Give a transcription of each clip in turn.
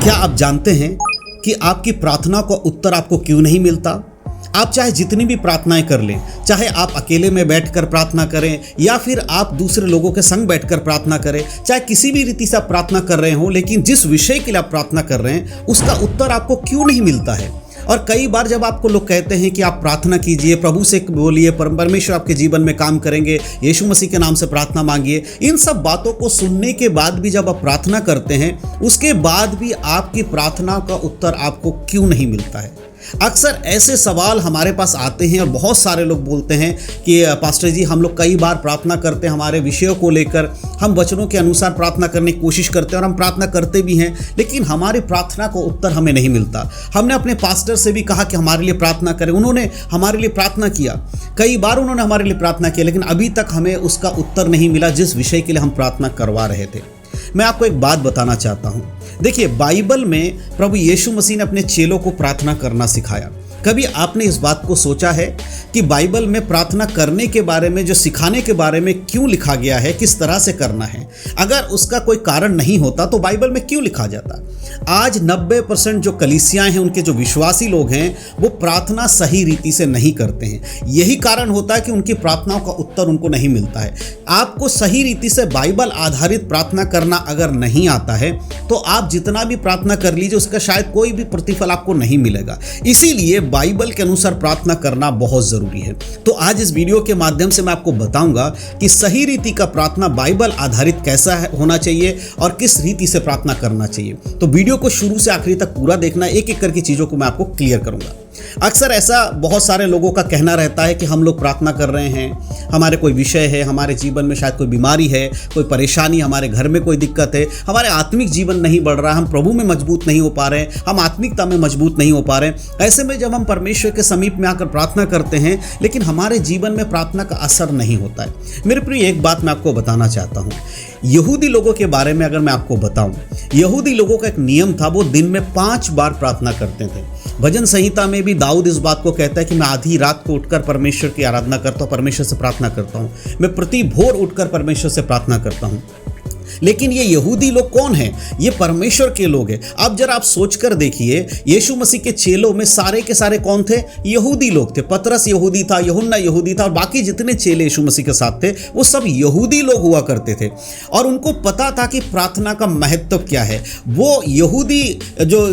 क्या आप जानते हैं कि आपकी प्रार्थना का उत्तर आपको क्यों नहीं मिलता? आप चाहे जितनी भी प्रार्थनाएं कर लें, चाहे आप अकेले में बैठकर प्रार्थना करें या फिर आप दूसरे लोगों के संग बैठकर प्रार्थना करें, चाहे किसी भी रीति से आप प्रार्थना कर रहे हो, लेकिन जिस विषय के लिए आप प्रार्थना कर रहे हैं उसका उत्तर आपको क्यों नहीं मिलता है? और कई बार जब आपको लोग कहते हैं कि आप प्रार्थना कीजिए, प्रभु से बोलिए, परमेश्वर आपके जीवन में काम करेंगे, यीशु मसीह के नाम से प्रार्थना मांगिए, इन सब बातों को सुनने के बाद भी जब आप प्रार्थना करते हैं, उसके बाद भी आपकी प्रार्थना का उत्तर आपको क्यों नहीं मिलता है? अक्सर ऐसे सवाल हमारे पास आते हैं और बहुत सारे लोग बोलते हैं कि पास्टर जी, हम लोग कई बार प्रार्थना करते हैं हमारे विषयों को लेकर, हम वचनों के अनुसार प्रार्थना करने की कोशिश करते हैं और हम प्रार्थना करते भी हैं, लेकिन हमारी प्रार्थना का उत्तर हमें नहीं मिलता। हमने अपने पास्टर से भी कहा कि हमारे लिए प्रार्थना करें, उन्होंने हमारे लिए प्रार्थना किया, कई बार उन्होंने हमारे लिए प्रार्थना किया, लेकिन अभी तक हमें उसका उत्तर नहीं मिला जिस विषय के लिए हम प्रार्थना करवा रहे थे। मैं आपको एक बात बताना चाहता हूं। देखिए, बाइबल में प्रभु यीशु मसीह ने अपने चेलों को प्रार्थना करना सिखाया। कभी आपने इस बात को सोचा है कि बाइबल में प्रार्थना करने के बारे में, जो सिखाने के बारे में क्यों लिखा गया है, किस तरह से करना है? अगर उसका कोई कारण नहीं होता तो बाइबल में क्यों लिखा जाता? आज 90% जो कलीसियाएं हैं, उनके जो विश्वासी लोग हैं, वो प्रार्थना सही रीति से नहीं करते हैं। यही कारण होता है कि उनकी प्रार्थनाओं का उत्तर उनको नहीं मिलता है। आपको सही रीति से बाइबल आधारित प्रार्थना करना अगर नहीं आता है तो आप जितना भी प्रार्थना कर लीजिए, उसका शायद कोई भी प्रतिफल आपको नहीं मिलेगा। इसीलिए बाइबल के अनुसार प्रार्थना करना बहुत जरूरी है। तो आज इस वीडियो के माध्यम से मैं आपको बताऊंगा कि सही रीति का प्रार्थना बाइबल आधारित कैसा होना चाहिए और किस रीति से प्रार्थना करना चाहिए। तो वीडियो को शुरू से आखिरी तक पूरा देखना, एक एक करके चीजों को मैं आपको क्लियर करूंगा। अक्सर ऐसा बहुत सारे लोगों का कहना रहता है कि हम लोग प्रार्थना कर रहे हैं, हमारे कोई विषय है, हमारे जीवन में शायद कोई बीमारी है, कोई परेशानी, हमारे घर में कोई दिक्कत है, हमारे आत्मिक जीवन नहीं बढ़ रहा, हम प्रभु में मजबूत नहीं हो पा रहे हैं, हम आत्मिकता में मजबूत नहीं हो पा रहे हैं। ऐसे में जब हम परमेश्वर के समीप में आकर प्रार्थना करते हैं, लेकिन हमारे जीवन में प्रार्थना का असर नहीं होता है। मेरे प्रिय, एक बात मैं आपको बताना चाहता हूँ। यहूदी लोगों के बारे में अगर मैं आपको बताऊं, यहूदी लोगों का एक नियम था, वो दिन में 5 बार प्रार्थना करते थे। भजन संहिता में भी दाऊद इस बात को कहता है कि मैं आधी रात को उठकर परमेश्वर की आराधना करता हूँ, परमेश्वर से प्रार्थना करता हूँ, मैं प्रति भोर उठकर परमेश्वर से प्रार्थना करता हूँ। लेकिन ये यहूदी लोग कौन हैं? ये परमेश्वर के लोग हैं। अब जरा आप सोचकर देखिए, यीशु मसीह के चेलों में सारे के सारे कौन थे? यहूदी लोग थे। पतरस यहूदी था, यूहन्ना यहूदी था, और बाकी जितने चेले यीशु मसीह के साथ थे वो सब यहूदी लोग हुआ करते थे। और उनको पता था कि प्रार्थना का महत्व क्या है। वो यहूदी जो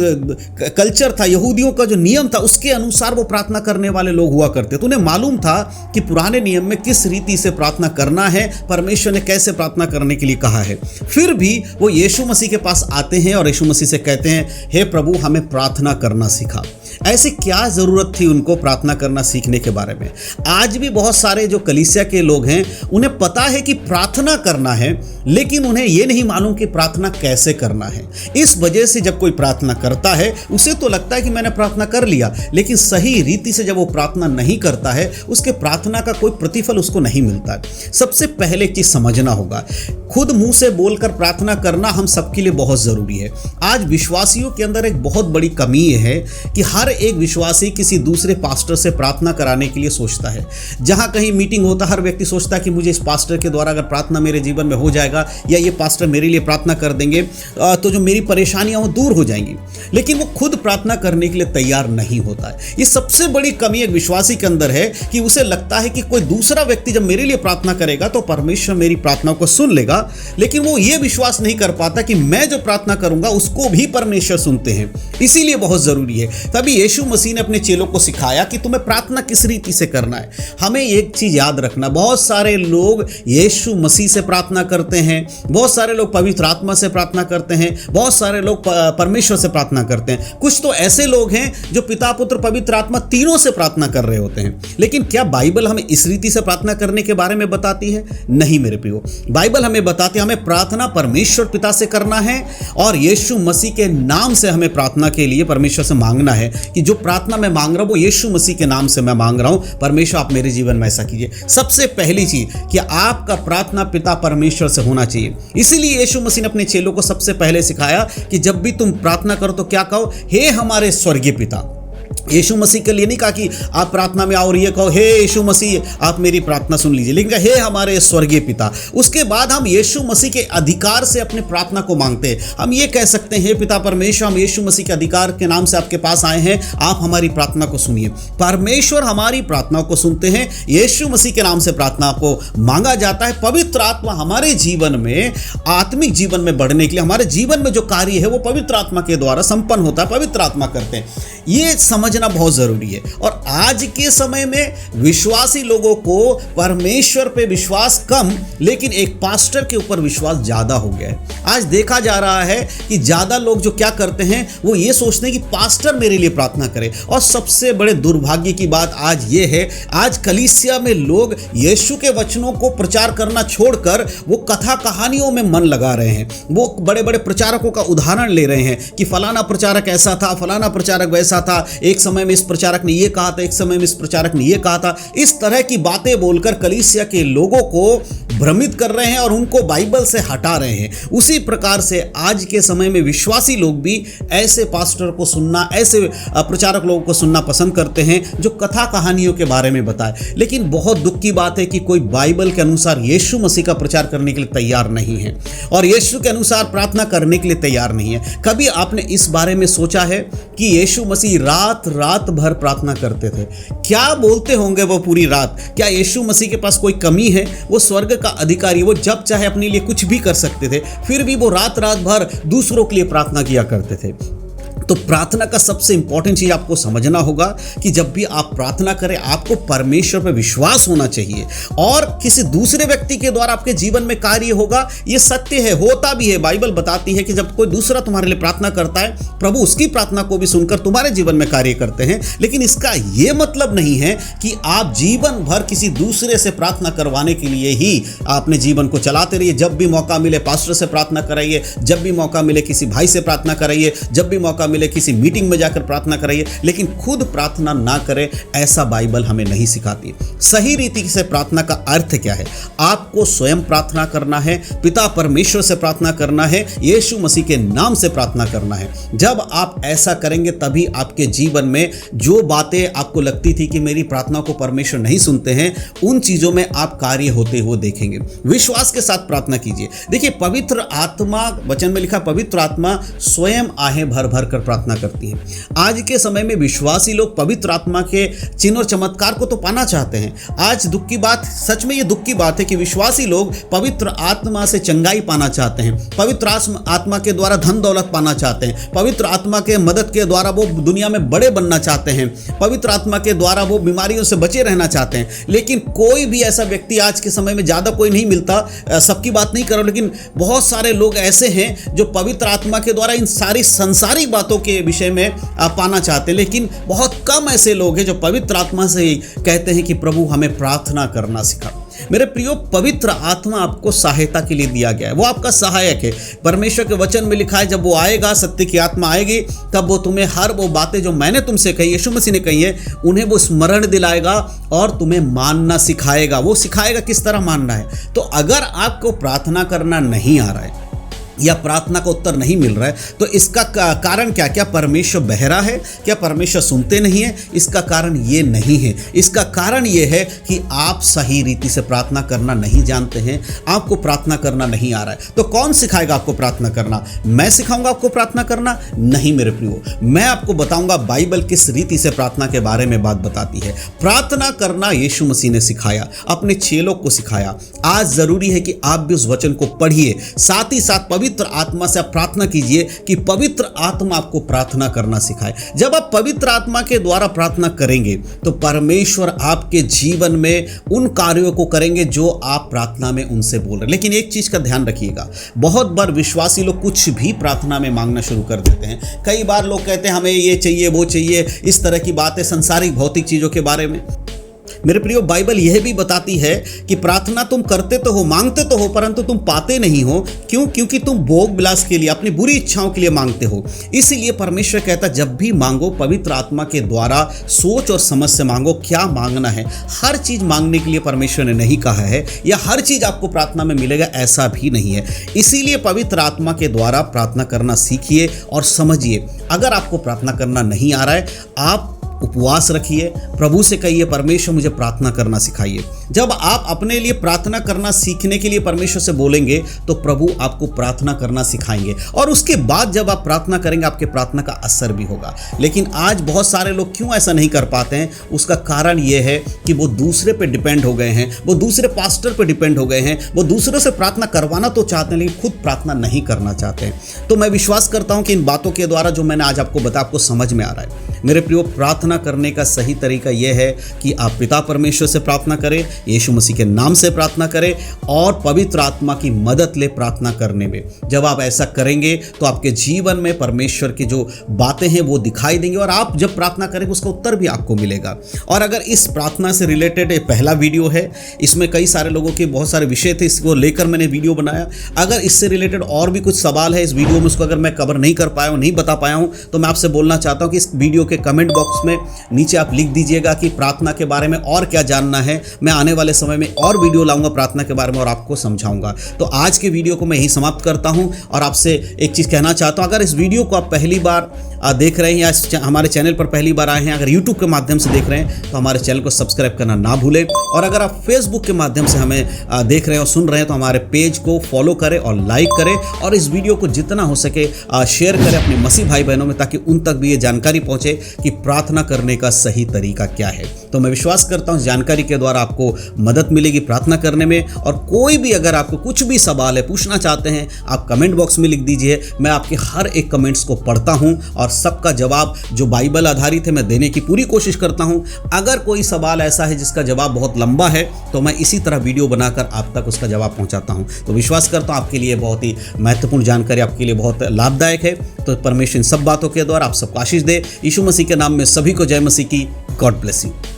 कल्चर था, यहूदियों का जो नियम था, उसके अनुसार वो प्रार्थना करने वाले लोग हुआ करते। तो उन्हें मालूम था कि पुराने नियम में किस रीति से प्रार्थना करना है, परमेश्वर ने कैसे प्रार्थना करने के लिए कहा है। फिर भी वो यीशु मसीह के पास आते हैं और यीशु मसीह से कहते हैं, हे प्रभु, हमें प्रार्थना करना सिखा। ऐसी क्या जरूरत थी उनको प्रार्थना करना सीखने के बारे में? आज भी बहुत सारे जो कलीसिया के लोग हैं, उन्हें पता है कि प्रार्थना करना है, लेकिन उन्हें यह नहीं मालूम कि प्रार्थना कैसे करना है। इस वजह से जब कोई प्रार्थना करता है, उसे तो लगता है कि मैंने प्रार्थना कर लिया, लेकिन सही रीति से जब वो प्रार्थना नहीं करता है, उसके प्रार्थना का कोई प्रतिफल उसको नहीं मिलता है। सबसे पहले एक चीज समझना होगा, खुद मुंह से बोलकर प्रार्थना करना हम सबके लिए बहुत जरूरी है। आज विश्वासियों के अंदर एक बहुत बड़ी कमी है कि हर एक विश्वासी किसी दूसरे पास्टर से प्रार्थना कराने के लिए सोचता है। जहां कहीं मीटिंग होता, हर व्यक्ति सोचता है कि मुझे इस पास्टर के द्वारा अगर प्रार्थना मेरे जीवन में हो जाएगा, या ये पास्टर मेरे लिए प्रार्थना कर देंगे, तो जो मेरी परेशानियां वो दूर हो जाएंगी। लेकिन वो खुद प्रार्थना करने के लिए तैयार नहीं होता है। ये सबसे बड़ी कमी एक विश्वासी के अंदर है कि उसे लगता है कि कोई दूसरा व्यक्ति जब मेरे लिए प्रार्थना करेगा तो परमेश्वर मेरी प्रार्थना को सुन लेगा, लेकिन वो ये विश्वास नहीं कर पाता कि मैं जो प्रार्थना करूंगा उसको भी परमेश्वर सुनते हैं। इसीलिए बहुत जरूरी है। तभी यीशु मसीह ने अपने चेलों को सिखाया कि तुम्हें प्रार्थना किस रीति से करना है। हमें एक चीज याद रखना, बहुत सारे लोग यीशु मसीह से प्रार्थना करते हैं, बहुत सारे लोग पवित्र आत्मा से प्रार्थना करते हैं, बहुत सारे लोग परमेश्वर से प्रार्थना करते हैं। कुछ तो ऐसे लोग हैं जो पिता, पुत्र, पवित्र आत्मा तीनों से प्रार्थना कर रहे होते हैं। लेकिन क्या बाइबल हमें इस रीति से प्रार्थना करने के बारे में बताती है? नहीं मेरे प्रियो, बाइबल हमें बताती है हमें प्रार्थना परमेश्वर पिता से करना है और यीशु मसीह के नाम से हमें प्रार्थना के लिए परमेश्वर से मांगना है कि जो प्रार्थना मैं मांग रहा हूं वो यीशु मसीह के नाम से मैं मांग रहा हूं। परमेश्वर, आप मेरे जीवन में ऐसा कीजिए। सबसे पहली चीज कि आपका प्रार्थना पिता परमेश्वर से होना चाहिए। इसीलिए यीशु मसीह ने अपने चेलों को सबसे पहले सिखाया कि जब भी तुम प्रार्थना करो तो क्या कहो? हे हमारे स्वर्गीय पिता। यीशु मसीह के लिए नहीं कहा कि आप प्रार्थना में आओ और ये कहो, हे यीशु मसीह आप मेरी प्रार्थना सुन लीजिए, लेकिन कहा, हे हमारे स्वर्गीय पिता। उसके बाद हम यीशु मसीह के अधिकार से अपने प्रार्थना को मांगते हैं। हम ये कह सकते हैं, हे पिता परमेश्वर, हम यीशु मसीह के अधिकार के नाम से आपके पास आए हैं, आप हमारी प्रार्थना को सुनिए। परमेश्वर हमारी प्रार्थनाओं को सुनते हैं। यीशु मसीह के नाम से प्रार्थना को मांगा जाता है। पवित्र आत्मा हमारे जीवन में, आत्मिक जीवन में बढ़ने के लिए, हमारे जीवन में जो कार्य है वो पवित्र आत्मा के द्वारा संपन्न होता है, पवित्र आत्मा करते हैं। ये समझना बहुत जरूरी है। और आज के समय में विश्वासी लोगों को परमेश्वर पे विश्वास कम, लेकिन एक पास्टर के ऊपर विश्वास ज्यादा हो गया है। आज देखा जा रहा है कि ज्यादा लोग जो क्या करते हैं वो ये सोचते हैं कि पास्टर मेरे लिए प्रार्थना करे। और सबसे बड़े दुर्भाग्य की बात आज ये है, आज कलीसिया में लोग यीशु के वचनों को प्रचार करना छोड़कर वो कथा कहानियों में मन लगा रहे हैं। वो बड़े बड़े प्रचारकों का उदाहरण ले रहे हैं कि फलाना प्रचारक ऐसा था, फलाना प्रचारक वैसा था, एक समय में इस प्रचारक ने ये कहा था, एक समय में इस प्रचारक ने ये कहा था। इस तरह की बातें बोलकर कलीसिया के लोगों को भ्रमित कर रहे हैं और उनको बाइबल से हटा रहे हैं। उसी प्रकार से आज के समय में विश्वासी लोग भी ऐसे पास्टर को सुनना, ऐसे प्रचारक लोगों को सुनना पसंद करते हैं जो कथा कहानियों के बारे में बताए। लेकिन बहुत दुख की बात है कि कोई बाइबल के अनुसार यीशु मसीह का प्रचार करने के लिए तैयार नहीं है और यीशु के अनुसार प्रार्थना करने के लिए तैयार नहीं है। कभी आपने इस बारे में सोचा है कि यीशु मसीह रात रात भर प्रार्थना करते थे? क्या बोलते होंगे वो पूरी रात? क्या यीशु मसीह के पास कोई कमी है? वो स्वर्ग का अधिकारी, वो जब चाहे अपने लिए कुछ भी कर सकते थे, फिर भी वो रात रात भर दूसरों के लिए प्रार्थना किया करते थे। तो प्रार्थना का सबसे इंपॉर्टेंट चीज आपको समझना होगा कि जब भी आप प्रार्थना करें आपको परमेश्वर पर विश्वास होना चाहिए और किसी दूसरे व्यक्ति के द्वारा आपके जीवन में कार्य होगा, ये सत्य है, होता भी है। बाइबल बताती है कि जब कोई दूसरा तुम्हारे लिए प्रार्थना करता है, प्रभु उसकी प्रार्थना को भी सुनकर तुम्हारे जीवन में कार्य करते हैं। लेकिन इसका यह मतलब नहीं है कि आप जीवन भर किसी दूसरे से प्रार्थना करवाने के लिए ही अपने जीवन को चलाते रहिए। जब भी मौका मिले पास्टर से प्रार्थना कराइए, जब भी मौका मिले किसी भाई से प्रार्थना कराइए, जब भी मौका मिले किसी मीटिंग में जाकर प्रार्थना कराइए, लेकिन खुद प्रार्थना ना करें, ऐसा बाइबल हमें नहीं सिखाती। सही रीति से प्रार्थना का अर्थ क्या है? आपको स्वयं प्रार्थना करना है, पिता परमेश्वर से प्रार्थना करना है, यीशु मसीह के नाम से प्रार्थना करना है। जब आप ऐसा करेंगे तभी आपके जीवन में जो बातें आपको लगती थी कि मेरी प्रार्थना को परमेश्वर नहीं सुनते हैं, उन चीजों में आप कार्य होते हुए देखेंगे। विश्वास के साथ प्रार्थना कीजिए। देखिए, पवित्र आत्मा, वचन में लिखा, पवित्र आत्मा स्वयं आहें भर भर कर प्रार्थना करती है। आज के समय में विश्वासी लोग पवित्र आत्मा के चिन्ह और चमत्कार को तो पाना चाहते हैं। आज दुख की बात, सच में ये दुख की बात है कि विश्वासी लोग पवित्र आत्मा से चंगाई पाना चाहते हैं, पवित्र आत्मा के द्वारा धन दौलत पाना चाहते हैं, पवित्र आत्मा के मदद के द्वारा वो दुनिया में बड़े बनना चाहते हैं, पवित्र आत्मा के द्वारा वो बीमारियों से बचे रहना चाहते हैं। लेकिन कोई भी ऐसा व्यक्ति आज के समय में ज़्यादा कोई नहीं मिलता, सबकी बात नहीं करो, लेकिन बहुत सारे लोग ऐसे हैं जो पवित्र आत्मा के द्वारा इन सारी संसारिक बातों के विषय में पाना चाहते हैं। लेकिन बहुत कम ऐसे लोग हैं जो पवित्र आत्मा से ही कहते हैं कि प्रभु हमें प्रार्थना करना सिखा। मेरे प्रियो, पवित्र आत्मा आपको सहायता के लिए दिया गया है, वो आपका सहायक है। परमेश्वर के वचन में लिखा है, जब वो आएगा, सत्य की आत्मा आएगी, तब वो तुम्हें हर वो बातें जो मैंने तुमसे कही, यीशु मसीह ने कही है, उन्हें वो स्मरण दिलाएगा और तुम्हें मानना सिखाएगा। वो सिखाएगा किस तरह मानना है। तो अगर आपको प्रार्थना करना नहीं आ रहा है या प्रार्थना का उत्तर नहीं मिल रहा है, तो इसका कारण क्या? क्या परमेश्वर बहरा है? क्या परमेश्वर सुनते नहीं है? इसका कारण ये नहीं है। इसका कारण ये है कि आप सही रीति से प्रार्थना करना नहीं जानते हैं, आपको प्रार्थना करना नहीं आ रहा है। तो कौन सिखाएगा आपको प्रार्थना करना? मैं सिखाऊंगा आपको प्रार्थना करना? नहीं मेरे प्रियो, मैं आपको बताऊंगा बाइबल किस रीति से प्रार्थना के बारे में बात बताती है। प्रार्थना करना यीशु मसीह ने सिखाया, अपने चेलों को सिखाया। आज जरूरी है कि आप भी उस वचन को पढ़िए, साथ ही साथ पवित्र आत्मा से आप प्रार्थना कीजिए कि पवित्र आत्मा आपको प्रार्थना करना सिखाए। जब आप पवित्र आत्मा के द्वारा प्रार्थना करेंगे तो परमेश्वर आपके जीवन में उन कार्यों को करेंगे जो आप प्रार्थना में उनसे बोल रहे हैं। लेकिन एक चीज का ध्यान रखिएगा, बहुत बार विश्वासी लोग कुछ भी प्रार्थना में मांगना शुरू कर देते हैं। कई बार लोग कहते हैं हमें ये चाहिए, वो चाहिए, इस तरह की बातें, संसारिक भौतिक चीजों के बारे में। मेरे प्रियो, बाइबल यह भी बताती है कि प्रार्थना तुम करते तो हो, मांगते तो हो, परंतु तुम पाते नहीं हो। क्यों? क्योंकि तुम भोग विलास के लिए, अपनी बुरी इच्छाओं के लिए मांगते हो। इसीलिए परमेश्वर कहता, जब भी मांगो पवित्र आत्मा के द्वारा सोच और समझ से मांगो क्या मांगना है। हर चीज मांगने के लिए परमेश्वर ने नहीं कहा है, या हर चीज आपको प्रार्थना में मिलेगा, ऐसा भी नहीं है। इसीलिए पवित्र आत्मा के द्वारा प्रार्थना करना सीखिए और समझिए। अगर आपको प्रार्थना करना नहीं आ रहा है, आप उपवास रखिए, प्रभु से कहिए परमेश्वर मुझे प्रार्थना करना सिखाइए। जब आप अपने लिए प्रार्थना करना सीखने के लिए परमेश्वर से बोलेंगे तो प्रभु आपको प्रार्थना करना सिखाएंगे, और उसके बाद जब आप प्रार्थना करेंगे आपके प्रार्थना का असर भी होगा। लेकिन आज बहुत सारे लोग क्यों ऐसा नहीं कर पाते हैं? उसका कारण यह है कि वो दूसरे पे डिपेंड हो गए हैं, वो दूसरे पास्टर पे डिपेंड हो गए हैं, वो दूसरों से प्रार्थना करवाना तो चाहते हैं लेकिन खुद प्रार्थना नहीं करना चाहते हैं। तो मैं विश्वास करता हूं कि इन बातों के द्वारा जो मैंने आज आपको बताया आपको समझ में आ रहा है। मेरे प्रियो, प्रार्थना करने का सही तरीका यह है कि आप पिता परमेश्वर से प्रार्थना करें, यीशु मसीह के नाम से प्रार्थना करें और पवित्र आत्मा की मदद ले प्रार्थना करने में। जब आप ऐसा करेंगे तो आपके जीवन में परमेश्वर की जो बातें हैं वो दिखाई देंगी, और आप जब प्रार्थना करेंगे उसका उत्तर भी आपको मिलेगा। और अगर इस प्रार्थना से रिलेटेड ये पहला वीडियो है, इसमें कई सारे लोगों के बहुत सारे विषय थे, इसको लेकर मैंने वीडियो बनाया। अगर इससे रिलेटेड और भी कुछ सवाल है इस वीडियो में, उसको अगर मैं कवर नहीं कर पाया हूँ, नहीं बता पाया हूँ, तो मैं आपसे बोलना चाहता हूँ कि इस वीडियो के कमेंट बॉक्स में नीचे आप लिख दीजिएगा कि प्रार्थना के बारे में और क्या जानना है। मैं आने वाले समय में और वीडियो लाऊंगा प्रार्थना के बारे में और आपको समझाऊंगा। तो आज के वीडियो को मैं यही समाप्त करता हूं और आपसे एक चीज़ कहना चाहता हूं, अगर इस वीडियो को आप पहली बार देख रहे हैं या हमारे चैनल पर पहली बार आए हैं, अगर यूट्यूब के माध्यम से देख रहे हैं तो हमारे चैनल को सब्सक्राइब करना ना भूलें, और अगर आप फेसबुक के माध्यम से हमें देख रहे हैं और सुन रहे हैं तो हमारे पेज को फॉलो करें और लाइक करें, और इस वीडियो को जितना हो सके शेयर करें अपने मसीह भाई बहनों में, ताकि उन तक भी ये जानकारी पहुंचे कि प्रार्थना करने का सही तरीका क्या है। तो मैं विश्वास करता हूं जानकारी के द्वारा आपको मदद मिलेगी प्रार्थना करने में। और कोई भी अगर आपको कुछ भी सवाल है, पूछना चाहते हैं, आप कमेंट बॉक्स में लिख दीजिए। मैं आपके हर एक कमेंट्स को पढ़ता हूं और सबका जवाब जो बाइबल आधारित है मैं देने की पूरी कोशिश करता हूं। अगर कोई सवाल ऐसा है जिसका जवाब बहुत लंबा है तो मैं इसी तरह वीडियो बनाकर आप तक उसका जवाब पहुंचाता हूं। तो विश्वास करता हूं आपके लिए बहुत ही महत्वपूर्ण जानकारी, आपके लिए बहुत लाभदायक है। तो परमेश्वर इन सब बातों के द्वारा आप सबको आशीष दे। यीशु मसीह के नाम में सभी को जय मसीह की। God bless you.